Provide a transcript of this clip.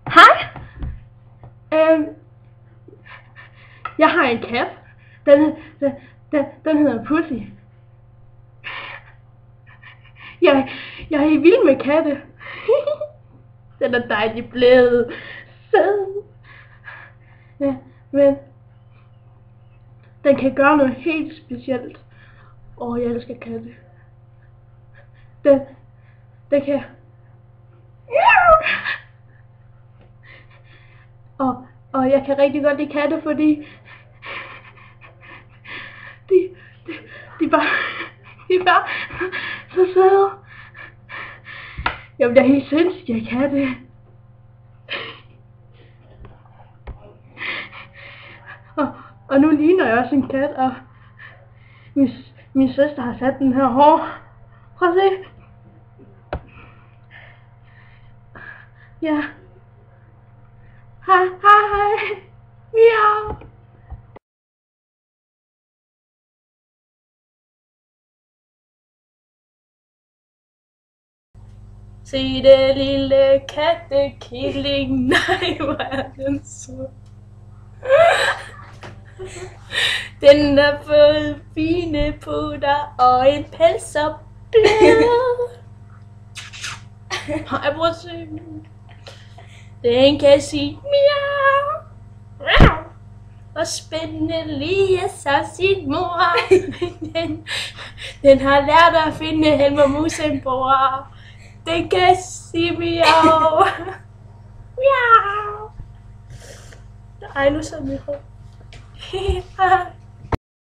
Hej. Jeg har en kat. Den hedder Pussy. Jeg er helt vild med katte. Den er dejligt blevet sød. Ja, men den kan gøre noget helt specielt. Jeg elsker katte. Den kan... Og jeg kan rigtig godt lide katte, fordi de er bare så søde. Jeg bliver helt sindssyg af katte. Og nu ligner jeg også en kat, og min søster har sat den her hår. Prøv at se. Ja. Hej, hej. Miau. Se det lille kattekilling. Nej, hvor er den så. Den har fået fine putter og en pels og blød. Hej, prøv at se. Den kan sige miau. Og spænde lige så sin mor. Den har lært at finde Helmer Musenborg. Den kan sige miau. Miau. Ej, nu så mit råd.